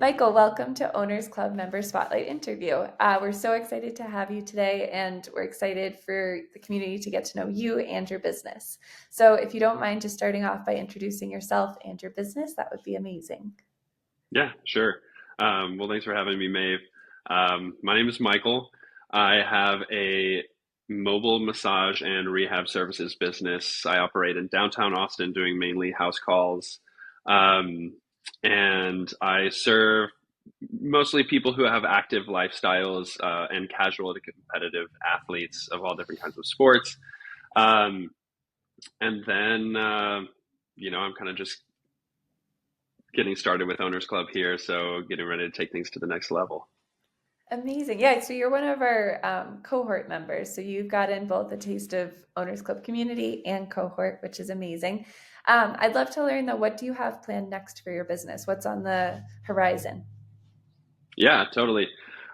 Michael, welcome to Owners Club Member Spotlight interview. We're so excited to have you today, and we're excited for the community to get to know you and your business. So, if you don't mind just starting off by introducing yourself and your business, that would be amazing. Yeah, sure. Well, thanks for having me, Maeve. My name is Michael. I have a mobile massage and rehab services business. I operate in downtown Austin doing mainly house calls. Um, and I serve mostly people who have active lifestyles and casual to competitive athletes of all different kinds of sports. Um, and then, I'm kind of just getting started with Owners Club here, so getting ready to take things to the next level. Amazing. Yeah, so you're one of our cohort members. So, you've gotten both a taste of Owners Club community and cohort, which is amazing. I'd love to learn, though, what do you have planned next for your business? What's on the horizon? Yeah, totally.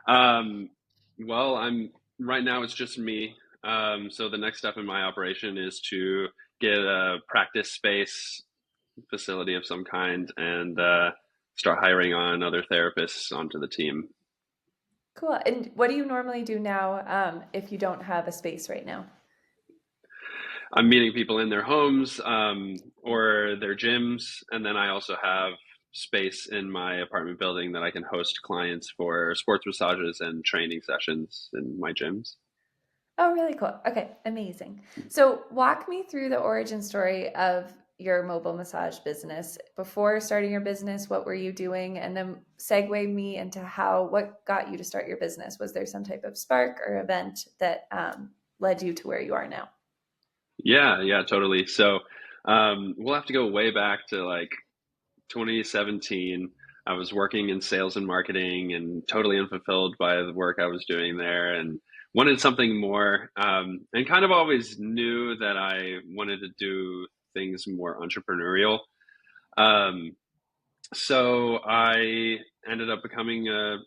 Um, well, I'm right now it's just me. So the next step in my operation is to get a practice space facility of some kind and start hiring on other therapists onto the team. Cool. And what do you normally do now if you don't have a space right now? I'm meeting people in their homes or their gyms, and then I also have space in my apartment building that I can host clients for sports massages and training sessions in my gyms. Oh, really cool. Okay, amazing. So, walk me through the origin story of your mobile massage business. Before starting your business, what were you doing? And then segue me into what got you to start your business? Was there some type of spark or event that led you to where you are now? Yeah, totally. So we'll have to go way back to like 2017. I was working in sales and marketing and totally unfulfilled by the work I was doing there and wanted something more. And kind of always knew that I wanted to do things more entrepreneurial. Um, so I ended up becoming a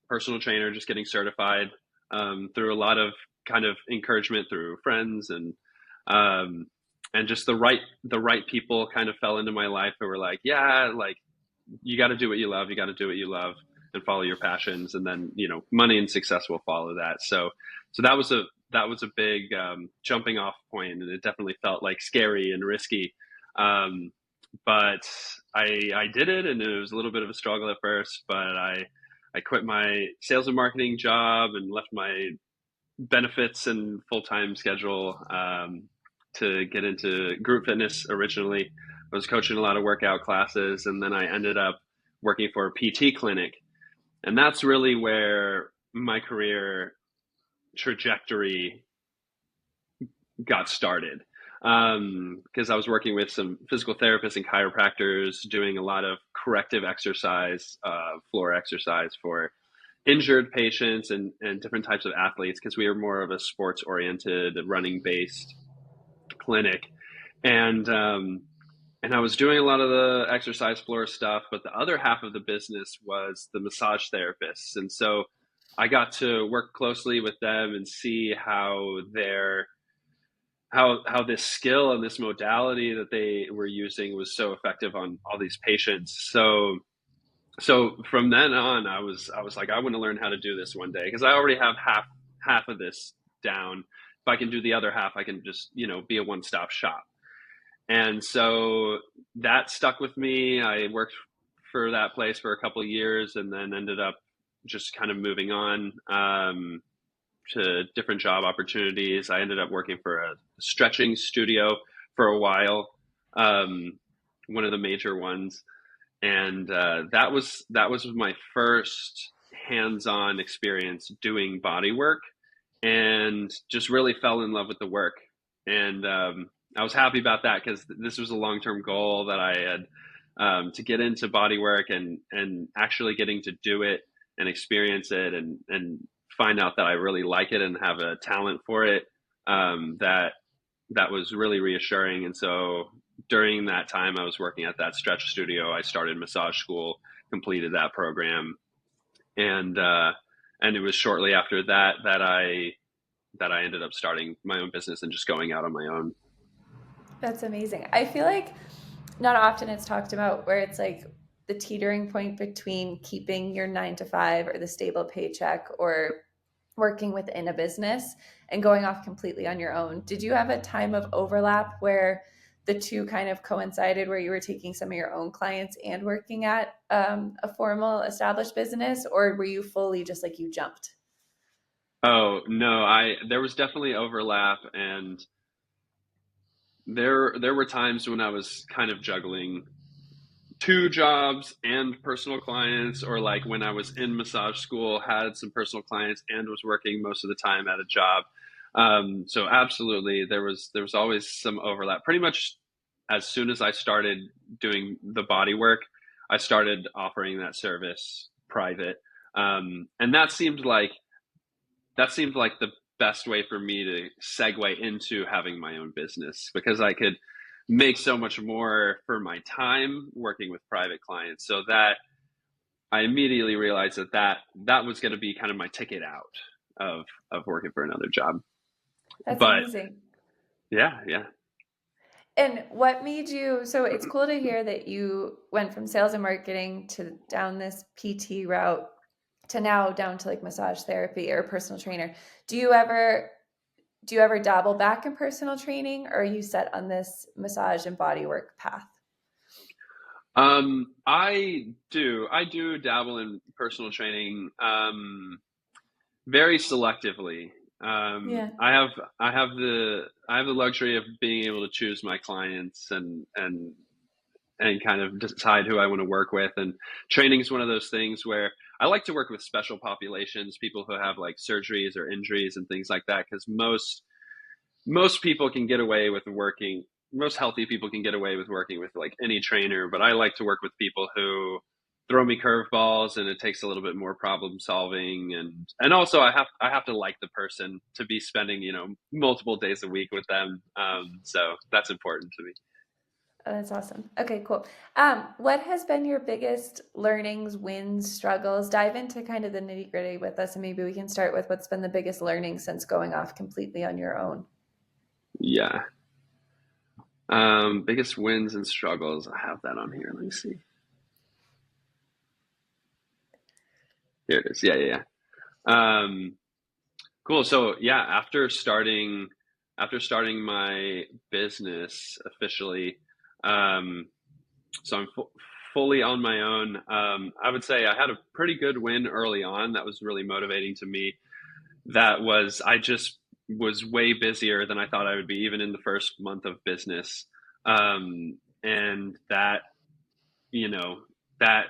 personal trainer, just getting certified through a lot of kind of encouragement through friends um, and just the right people kind of fell into my life who were like, yeah, like you got to do what you love, you got to do what you love, and follow your passions, and then money and success will follow that. So that was a big jumping off point, and it definitely felt like scary and risky. Um, but I did it, and it was a little bit of a struggle at first. But I quit my sales and marketing job and left my benefits and full time schedule to get into group fitness originally. I was coaching a lot of workout classes, and then I ended up working for a PT clinic. And that's really where my career trajectory got started. Because I was working with some physical therapists and chiropractors, doing a lot of corrective exercise, floor exercise for injured patients and different types of athletes, because we were more of a sports oriented, running based clinic. And and I was doing a lot of the exercise floor stuff, but the other half of the business was the massage therapists. And so I got to work closely with them and see how this skill and this modality that they were using was so effective on all these patients. So from then on, I was like, I want to learn how to do this one day because I already have half of this down. If I can do the other half, I can just be a one stop shop. And so that stuck with me. I worked for that place for a couple of years, and then ended up just kind of moving on to different job opportunities. I ended up working for a stretching studio for a while, um, one of the major ones, and that was my first hands-on experience doing body work, and just really fell in love with the work. And I was happy about that because this was a long-term goal that I had, to get into body work and actually getting to do it and experience it and find out that I really like it and have a talent for it. That was really reassuring. And so during that time I was working at that stretch studio, I started massage school, completed that program, and and it was shortly after that I ended up starting my own business and just going out on my own. That's amazing. I feel like not often it's talked about where it's like the teetering point between keeping your 9 to 5 or the stable paycheck or working within a business and going off completely on your own. Did you have a time of overlap where the two kind of coincided, where you were taking some of your own clients and working at a formal established business, or were you fully just like you jumped? Oh, no, there was definitely overlap, and there were times when I was kind of juggling two jobs and personal clients, or like when I was in massage school, had some personal clients and was working most of the time at a job. So absolutely, there was always some overlap. Pretty much as soon as I started doing the body work, I started offering that service private, and that seemed like the best way for me to segue into having my own business, because I could make so much more for my time working with private clients. So that I immediately realized that was going to be kind of my ticket out of working for another job. That's But amazing. yeah, yeah. And what made you, so it's cool to hear that you went from sales and marketing to down this PT route to now down to like massage therapy or personal trainer. Do you ever do you ever dabble back in personal training, or are you set on this massage and body work path? I do dabble in personal training, very selectively. Yeah. I have the luxury of being able to choose my clients, and kind of decide who I want to work with. And training is one of those things where I like to work with special populations, people who have like surgeries or injuries and things like that, because most people can get away with working. Most healthy people can get away with working with like any trainer, but I like to work with people who throw me curveballs, and it takes a little bit more problem solving, and also I have to like the person to be spending multiple days a week with them. So that's important to me. Oh, that's awesome. Okay, cool. What has been your biggest learnings, wins, struggles? Dive into kind of the nitty gritty with us, and maybe we can start with what's been the biggest learning since going off completely on your own. Yeah. Biggest wins and struggles. I have that on here. Let me see. Here it is. Yeah, yeah, yeah. Cool. So yeah, after starting my business officially, um, so I'm fully on my own. I would say I had a pretty good win early on. That was really motivating to me. That was I just was way busier than I thought I would be, even in the first month of business. And you know, that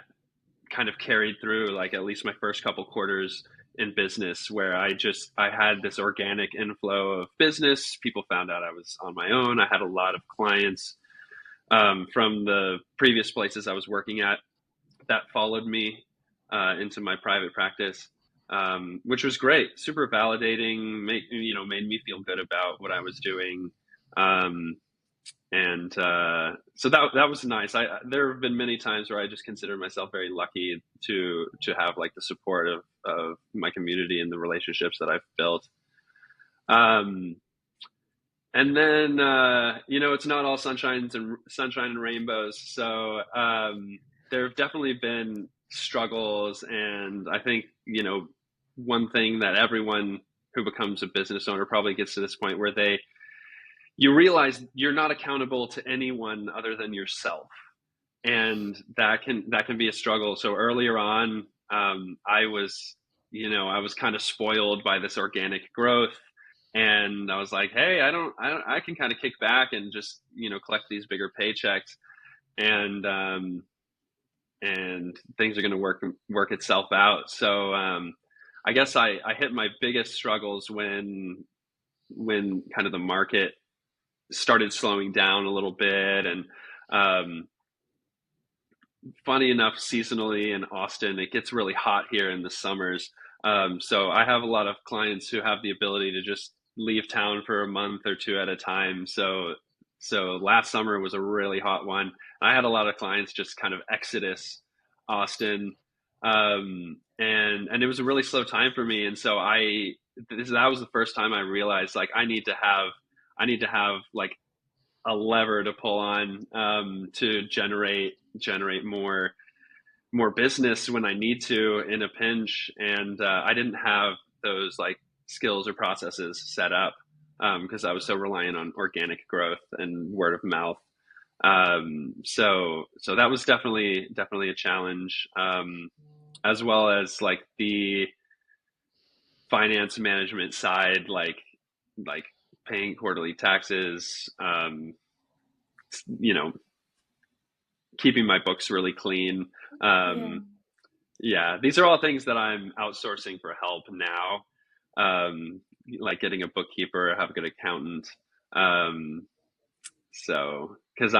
kind of carried through, like at least my first couple quarters in business, where I had this organic inflow of business. People found out I was on my own. I had a lot of clients, from the previous places I was working at, that followed me into my private practice, which was great, super validating, made me feel good about what I was doing. Um, and so that was nice. There have been many times where I just consider myself very lucky to have like the support of my community and the relationships that I've built. Um, and then it's not all sunshine and rainbows. So there have definitely been struggles, and I think one thing that everyone who becomes a business owner probably gets to this point where you realize you're not accountable to anyone other than yourself, and that can be a struggle. So earlier on, I was kind of spoiled by this organic growth, and I was like, hey, I can kind of kick back and just collect these bigger paychecks, and things are going to work itself out. So I guess I hit my biggest struggles when kind of the market started slowing down a little bit. And um, funny enough, seasonally in Austin, it gets really hot here in the summers. So I have a lot of clients who have the ability to just leave town for a month or two at a time. So last summer was a really hot one. I had a lot of clients just kind of exodus Austin, and it was a really slow time for me. And so that was the first time I realized, like, I need to have like a lever to pull on, to generate more. more business when I need to in a pinch, and I didn't have those like skills or processes set up because I was so reliant on organic growth and word of mouth. So that was definitely a challenge, as well as like the finance management side, like paying quarterly taxes, you know, keeping my books really clean. Yeah. Um, yeah, these are all things that I'm outsourcing for help now, like getting a bookkeeper, have a good accountant. Um, because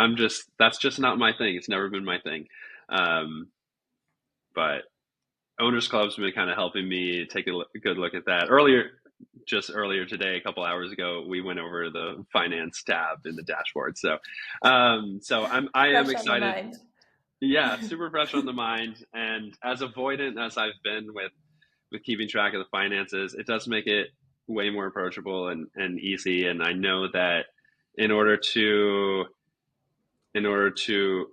that's just not my thing. It's never been my thing. Um, but owners club's been kind of helping me take a good look at that. Earlier today, a couple hours ago, we went over the finance tab in the dashboard. So I am Fresh on the excited. mind. Yeah, super fresh on the mind. And as avoidant as I've been with keeping track of the finances, it does make it way more approachable and easy. And I know that in order to in order to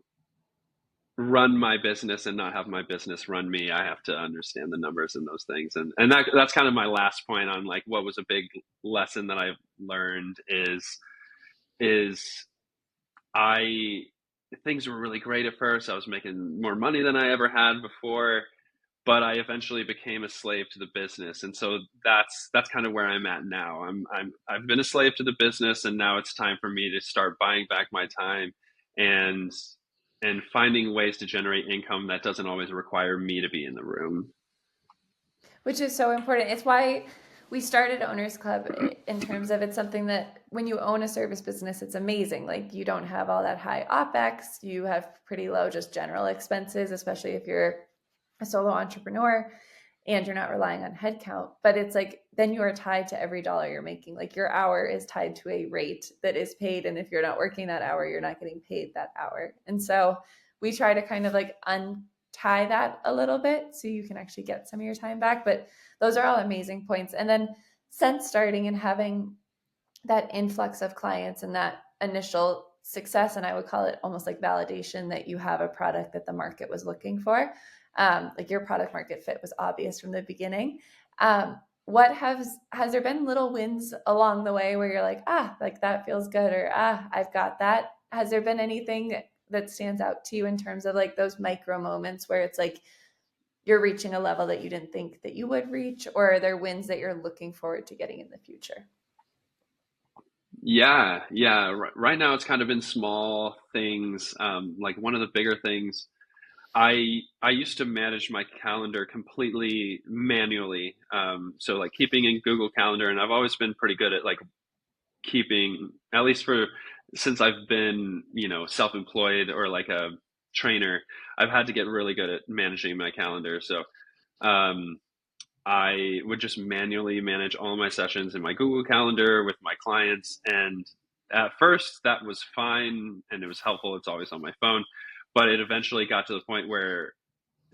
run my business and not have my business run me, I have to understand the numbers and those things. And that's kind of my last point on like what was a big lesson that I've learned is I things were really great at first. I was making more money than I ever had before, but I eventually became a slave to the business. And so that's kind of where I'm at now. I've been a slave to the business, and now it's time for me to start buying back my time and and finding ways to generate income that doesn't always require me to be in the room. Which is so important. It's why we started Owners Club in terms of it's something that when you own a service business, it's amazing. Like you don't have all that high OPEX, you have pretty low just general expenses, especially if you're a solo entrepreneur and you're not relying on headcount. But it's like then you are tied to every dollar you're making. Like your hour is tied to a rate that is paid. And if you're not working that hour, you're not getting paid that hour. And so we try to kind of like untie that a little bit so you can actually get some of your time back. But those are all amazing points. And then since starting and having that influx of clients and that initial success, and I would call it almost like validation that you have a product that the market was looking for, like your product market fit was obvious from the beginning. What has there been little wins along the way where you're like, like that feels good, or I've got that? Has there been anything that stands out to you in terms of like those micro moments where it's like you're reaching a level that you didn't think that you would reach, or are there wins that you're looking forward to getting in the future? Yeah. Right now, it's kind of in small things. Like one of the bigger things, I used to manage my calendar completely manually. So like keeping in Google Calendar, and I've always been pretty good at like keeping, at least for since I've been, self-employed or like a trainer, I've had to get really good at managing my calendar. So um, I would just manually manage all my sessions in my Google Calendar with my clients. And at first, that was fine and it was helpful. It's always on my phone. But it eventually got to the point where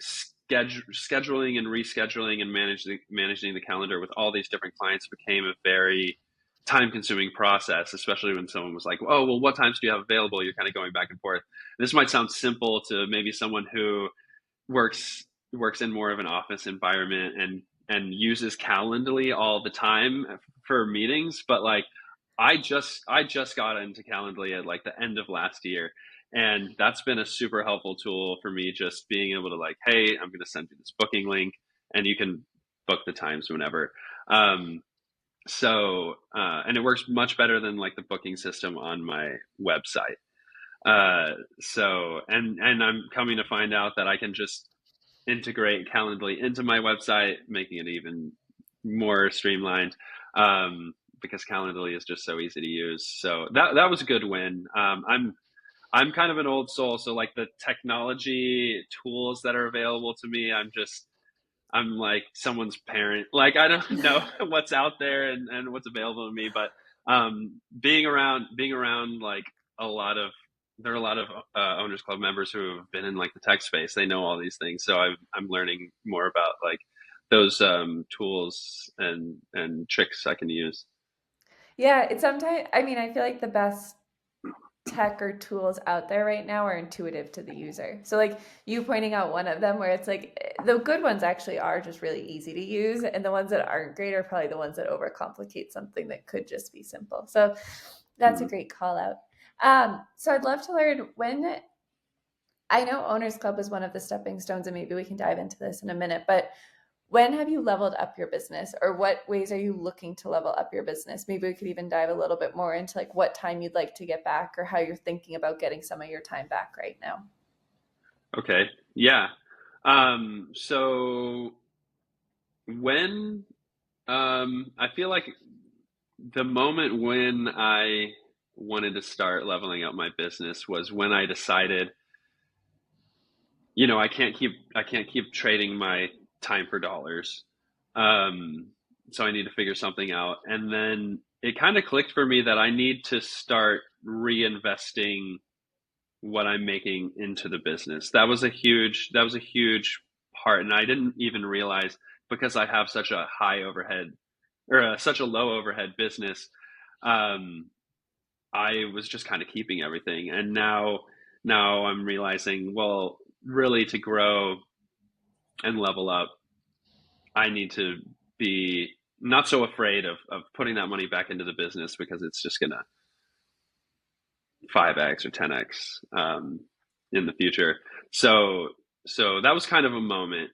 scheduling and rescheduling and managing the calendar with all these different clients became a very time consuming process, especially when someone was like, oh, well, what times do you have available? You're kind of going back and forth. This might sound simple to maybe someone who works in more of an office environment and uses Calendly all the time for meetings, but like I just got into Calendly at like the end of last year, and that's been a super helpful tool for me, just being able to like, hey, I'm going to send you this booking link and you can book the times whenever. And it works much better than like the booking system on my website. And I'm coming to find out that I can just integrate Calendly into my website, making it even more streamlined. Because Calendly is just so easy to use. So that was a good win. I'm kind of an old soul, so like the technology tools that are available to me, I'm like someone's parent. Like I don't know what's out there and what's available to me, but being around like a lot of there are a lot of owners club members who have been in like the tech space. They know all these things, so I'm learning more about like those tools and tricks I can use. Yeah, it's sometimes, I mean, I feel like the best tech or tools out there right now are intuitive to the user. So like you pointing out one of them where it's like the good ones actually are just really easy to use, and the ones that aren't great are probably the ones that overcomplicate something that could just be simple. So that's a Mhm. great call out. So I'd love to learn when I know Owners Club is one of the stepping stones, and maybe we can dive into this in a minute, but when have you leveled up your business, or what ways are you looking to level up your business? Maybe we could even dive a little bit more into like what time you'd like to get back or how you're thinking about getting some of your time back right now. Okay. Yeah. So when I feel like the moment when I wanted to start leveling up my business was when I decided, I can't keep trading my time for dollars. Um, so I need to figure something out. And then it kind of clicked for me that I need to start reinvesting what I'm making into the business. That was a huge part, and I didn't even realize, because I have such a high overhead, or such a low overhead business. Um, I was just kind of keeping everything, and now I'm realizing, well, really, to grow and level up, I need to be not so afraid of putting that money back into the business, because it's just gonna 5x or 10x in the future. So so that was kind of a moment.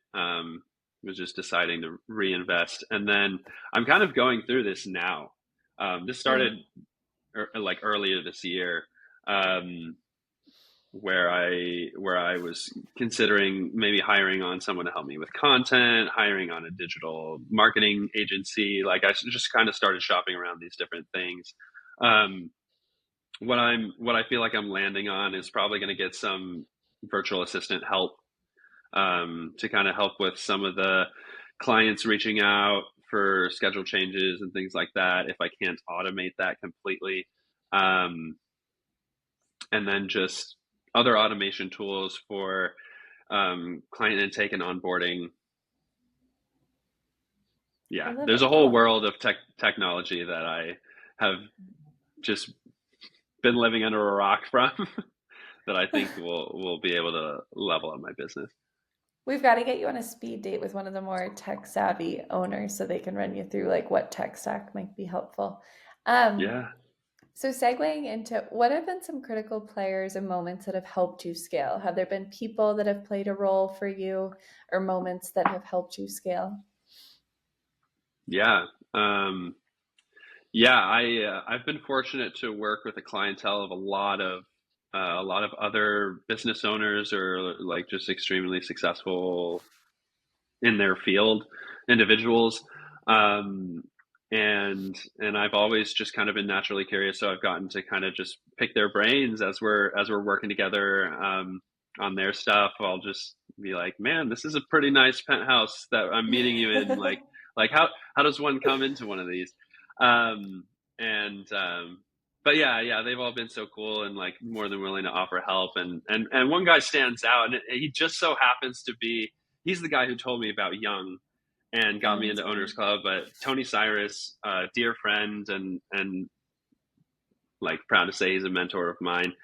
Was just deciding to reinvest, and then I'm kind of going through this now. This started Mm. like earlier this year, um, where I was considering maybe hiring on someone to help me with content, hiring on a digital marketing agency. Like, I just kind of started shopping around these different things. Um, what I feel like I'm landing on is probably going to get some virtual assistant help, to kind of help with some of the clients reaching out for schedule changes and things like that, if I can't automate that completely. Um, and then just other automation tools for client intake and onboarding. I Yeah, love there's a it. whole Cool. world of technology that I have just been living under a rock from, that I think will be able to level up my business. We've got to get you on a speed date with one of the more tech savvy owners so they can run you through like what tech stack might be helpful. Um, Yeah. so segueing into what have been some critical players and moments that have helped you scale? Have there been people that have played a role for you or moments that have helped you scale? Yeah. Um, yeah, I've been fortunate to work with a clientele of a lot of other business owners, or like just extremely successful in their field individuals. Um, and I've always just kind of been naturally curious, so I've gotten to kind of just pick their brains as we're working together, on their stuff. I'll just be like, man, this is a pretty nice penthouse that I'm meeting you in. Like, how does one come into one of these? Um, and But yeah, they've all been so cool and like more than willing to offer help. And one guy stands out, and he just so happens to be he's the guy who told me about Young and got Oh, me that's into Owners fun. Club. But Tony Cyrus, dear friend, and like proud to say he's a mentor of mine.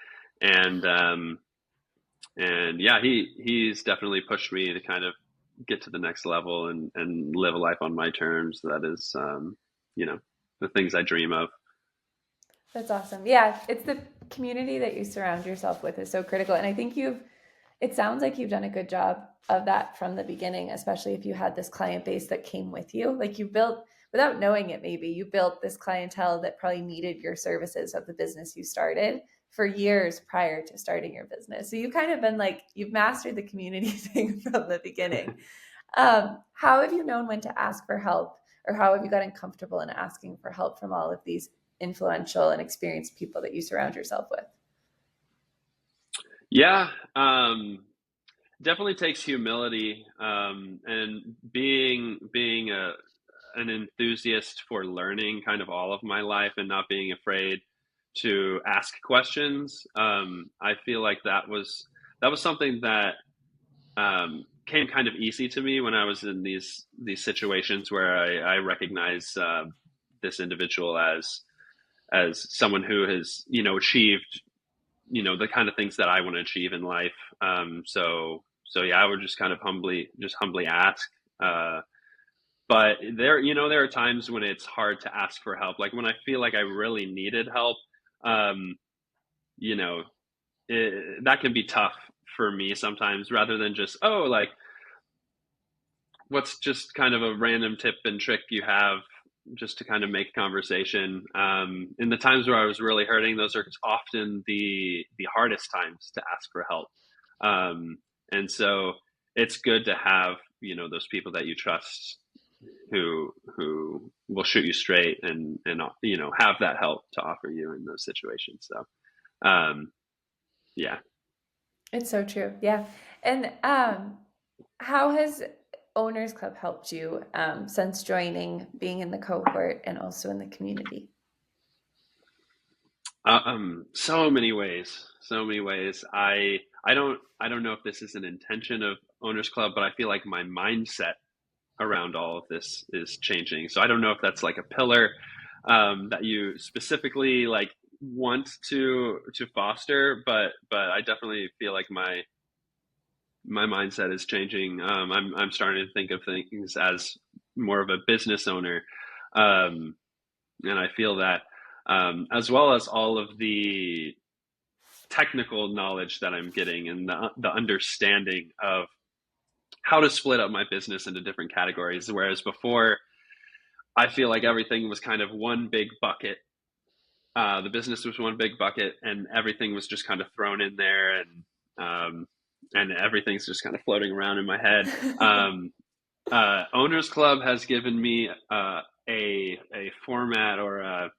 And and yeah, he's definitely pushed me to kind of get to the next level and live a life on my terms. That is, you know, the things I dream of. That's awesome. Yeah, it's the community that you surround yourself with is so critical. And I think it sounds like you've done a good job of that from the beginning, especially if you had this client base that came with you. Like you built, without knowing it, maybe you built this clientele that probably needed your services of the business you started for years prior to starting your business. So you've kind of been like, you've mastered the community thing from the beginning. How have you known when to ask for help, or how have you gotten comfortable in asking for help from all of these influential and experienced people that you surround yourself with? Yeah, definitely takes humility, and being an enthusiast for learning kind of all of my life, and not being afraid to ask questions. I feel like that was something that came kind of easy to me when I was in these situations where I recognize this individual as someone who has, achieved the kind of things that I want to achieve in life. So yeah, I would just kind of humbly ask. But there are times when it's hard to ask for help. Like when I feel like I really needed help, um, you know, that can be tough for me sometimes rather than just, oh, like, what's just kind of a random tip and trick you have just to kind of make conversation. In the times where I was really hurting, those are often the hardest times to ask for help. Um, and so it's good to have, those people that you trust who will shoot you straight and have that help to offer you in those situations. So yeah. It's so true. Yeah. And how has Owners Club helped you since joining, being in the cohort, and also in the community? So many ways, so many ways. I don't know if this is an intention of Owners Club, but I feel like my mindset around all of this is changing. So I don't know if that's like a pillar that you specifically like want to foster, but I definitely feel like my mindset is changing. I'm starting to think of things as more of a business owner, um, and I feel that as well as all of the technical knowledge that I'm getting and the understanding of how to split up my business into different categories. Whereas before, I feel like everything was kind of one big bucket. The business was one big bucket, and everything was just kind of thrown in there, and everything's just kind of floating around in my head. Um, Owners Club has given me a format or a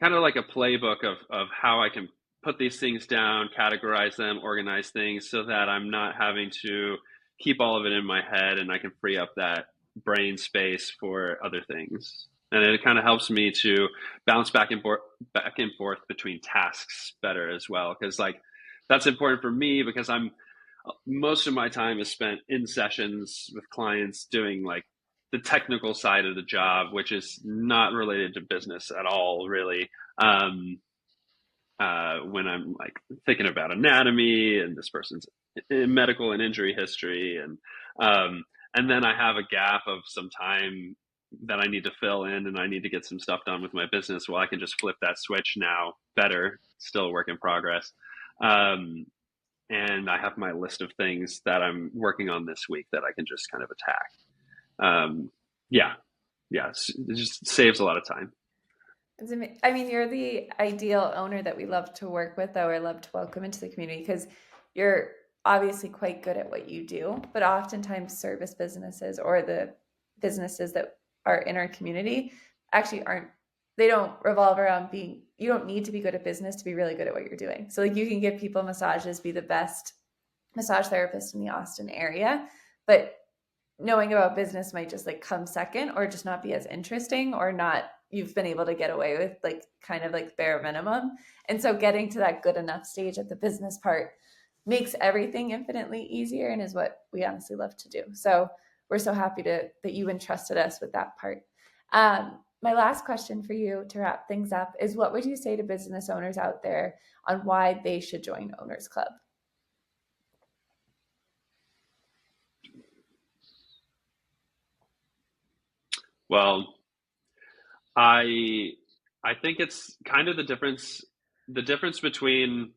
kind of like a playbook of how I can put these things down, categorize them, organize things so that I'm not having to keep all of it in my head and I can free up that brain space for other things. And it kind of helps me to bounce back and forth between tasks better as well. Because like that's important for me because I'm most of my time is spent in sessions with clients doing like the technical side of the job, which is not related to business at all, really. Um, when I'm like thinking about anatomy and this person's medical and injury history, and then I have a gap of some time that I need to fill in, and I need to get some stuff done with my business. Well, I can just flip that switch now. Better, still a work in progress. Um, and I have my list of things that I'm working on this week that I can just kind of attack. Um, yeah, yeah, it just saves a lot of time. I mean, you're the ideal owner that we love to work with, though, or love to welcome into the community because you're obviously quite good at what you do. But oftentimes, service businesses or the businesses that are in our community actually aren't, they don't revolve around being, you don't need to be good at business to be really good at what you're doing. So, like, you can give people massages, be the best massage therapist in the Austin area, but knowing about business might just like come second or just not be as interesting or not you've been able to get away with like kind of like bare minimum. And so getting to that good enough stage at the business part makes everything infinitely easier and is what we honestly love to do. So we're so happy that you entrusted us with that part. My last question for you to wrap things up is what would you say to business owners out there on why they should join Owners Club? Well, I I think it's kind of the difference between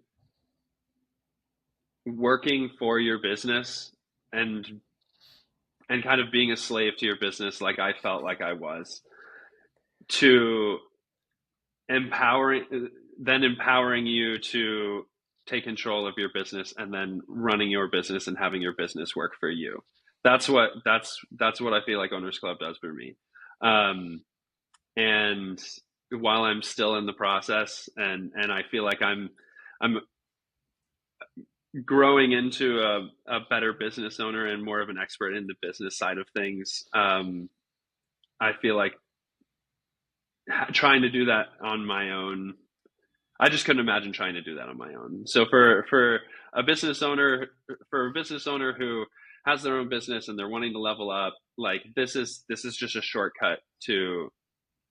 working for your business and and kind of being a slave to your business like I felt like I was to empowering you to take control of your business and then running your business and having your business work for you. That's what I feel like Owners Club does for me. Um, and while I'm still in the process and I feel like I'm growing into a better business owner and more of an expert in the business side of things, I feel like trying to do that on my own, I just couldn't imagine trying to do that on my own. So a business owner, for a business owner who has their own business and they're wanting to level up, like this is just a shortcut to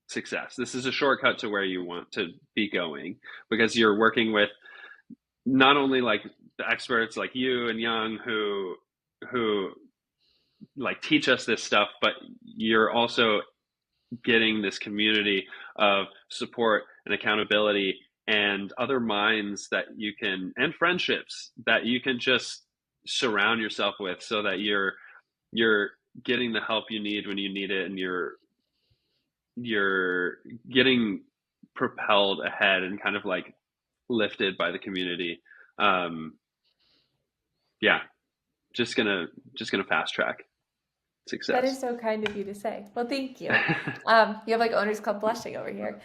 success. This is a shortcut to where you want to be going because you're working with not only like the experts like you and Young who like teach us this stuff, but you're also getting this community of support and accountability and other minds that you can and friendships that you can just surround yourself with so that you're getting the help you need when you need it and you're getting propelled ahead and kind of like lifted by the community. um yeah, just gonna fast track That is success. so kind of you to say. Well, thank you. You have like Owners Club blushing over here.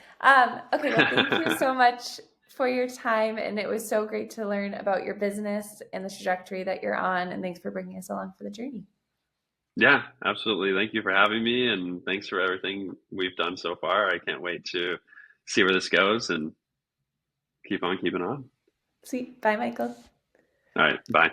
Okay, well, thank you so much for your time. And it was so great to learn about your business and the trajectory that you're on. And thanks for bringing us along for the journey. Yeah, absolutely. Thank you for having me, and thanks for everything we've done so far. I can't wait to see where this goes and keep on keeping on. Sweet. Bye, Michael. All right, bye.